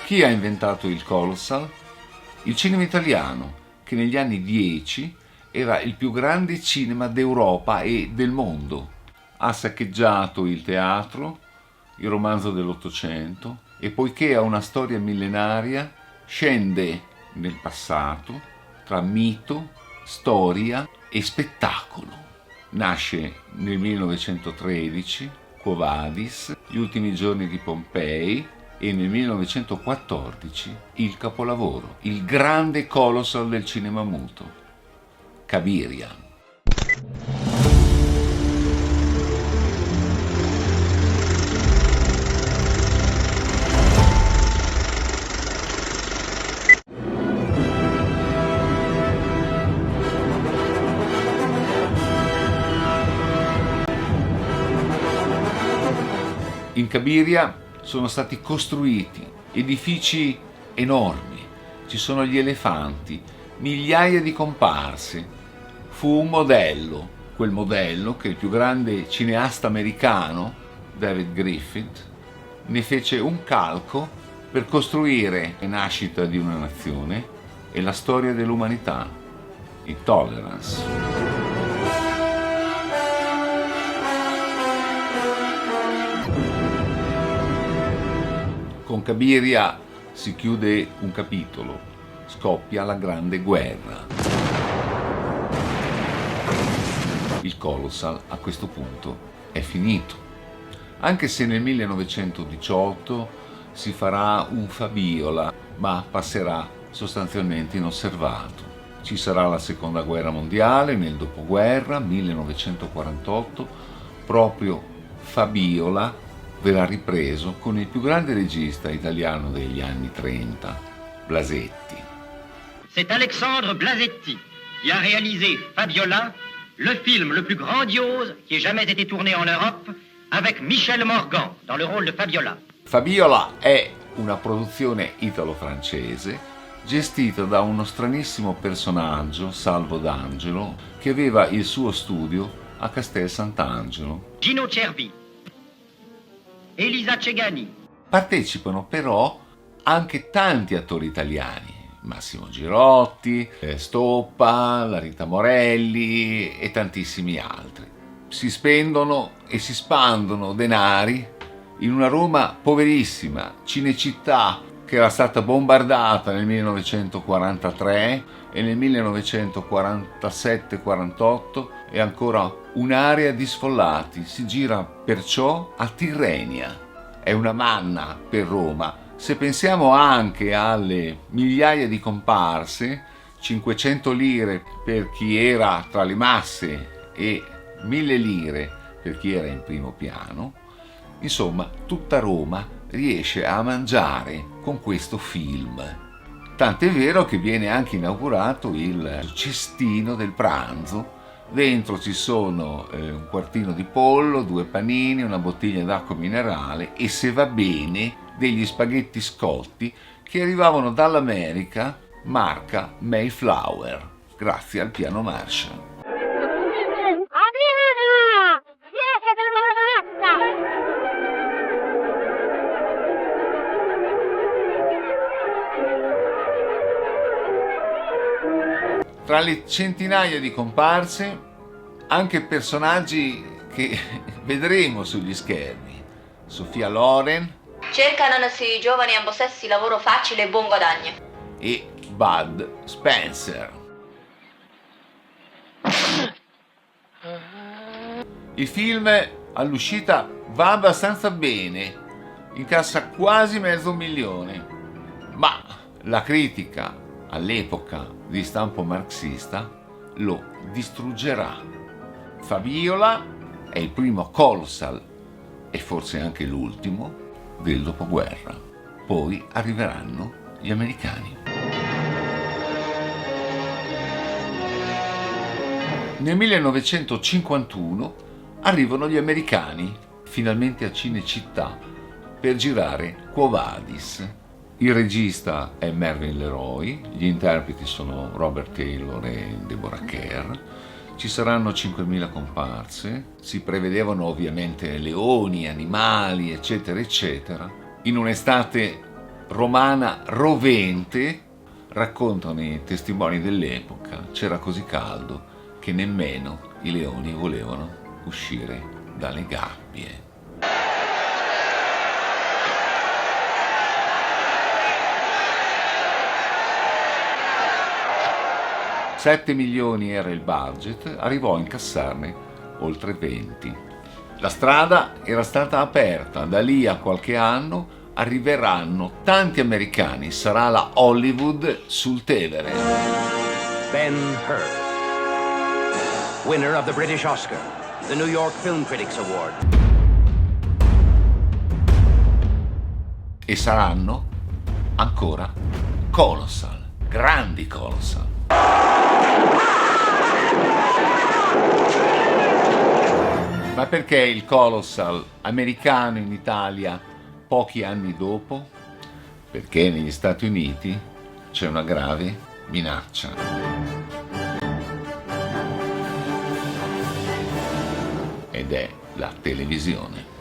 Chi ha inventato il Colossal? Il cinema italiano, che negli anni 10 era il più grande cinema d'Europa e del mondo. Ha saccheggiato il teatro, il romanzo dell'Ottocento, e poiché ha una storia millenaria, scende nel passato tra mito, storia e spettacolo. Nasce nel 1913, Quo Vadis, Gli ultimi giorni di Pompei, e nel 1914 il capolavoro, il grande colossal del cinema muto, Cabiria. In Cabiria sono stati costruiti edifici enormi, ci sono gli elefanti, migliaia di comparse. Fu un modello, quel modello che il più grande cineasta americano, David Griffith, ne fece un calco per costruire la nascita di una nazione e la storia dell'umanità, il Tolerance. Con Cabiria si chiude un capitolo, scoppia la Grande Guerra. Il Colossal a questo punto è finito, anche se nel 1918 si farà un Fabiola, ma passerà sostanzialmente inosservato. Ci sarà la Seconda Guerra Mondiale nel dopoguerra, 1948, proprio Fabiola verrà ripreso con il più grande regista italiano degli anni 30, Blasetti. C'est Alexandre Blasetti qui a réalisé Fabiola, le film le plus grandiose qui ait jamais été tourné en Europe, avec Michel Morgan dans le rôle de Fabiola. Fabiola è una produzione italo-francese gestita da uno stranissimo personaggio, Salvo D'Angelo, che aveva il suo studio a Castel Sant'Angelo. Gino Cervi, Elisa Cegani. Partecipano però anche tanti attori italiani, Massimo Girotti, Stoppa, la Rita Morelli e tantissimi altri. Si spendono e si spandono denari in una Roma poverissima, Cinecittà, che era stata bombardata nel 1943 e nel 1947-48 è ancora un'area di sfollati. Si gira perciò a Tirrenia. È una manna per Roma. Se pensiamo anche alle migliaia di comparse, 500 lire per chi era tra le masse e 1000 lire per chi era in primo piano, insomma tutta Roma riesce a mangiare con questo film. Tant'è vero che viene anche inaugurato il cestino del pranzo. Dentro ci sono un quartino di pollo, 2 panini, una bottiglia d'acqua minerale e, se va bene, degli spaghetti scotti che arrivavano dall'America, marca Mayflower, grazie al piano Marshall. Tra le centinaia di comparse, anche personaggi che vedremo sugli schermi. Sofia Loren. Cercano i giovani a possessi lavoro facile e buon guadagno. E Bud Spencer. Il film all'uscita va abbastanza bene, incassa quasi $500,000, ma la critica all'epoca di stampo marxista lo distruggerà. Fabiola è il primo colossal e forse anche l'ultimo del dopoguerra. Poi arriveranno gli americani. Nel 1951 arrivano gli americani finalmente a Cinecittà per girare Quo Vadis. Il regista è Mervyn LeRoy, gli interpreti sono Robert Taylor e Deborah Kerr. Ci saranno 5.000 comparse, si prevedevano ovviamente leoni, animali, eccetera, eccetera. In un'estate romana rovente, raccontano i testimoni dell'epoca, c'era così caldo che nemmeno i leoni volevano uscire dalle gabbie. $7 milioni era il budget, arrivò a incassarne oltre 20. La strada era stata aperta, da lì a qualche anno arriveranno tanti americani, sarà la Hollywood sul Tevere. Ben-Hur, winner of the British Oscar, the New York Film Critics Award. E saranno ancora colossal, grandi colossal. Ma perché il colossal americano in Italia pochi anni dopo? Perché negli Stati Uniti c'è una grave minaccia. Ed è la televisione.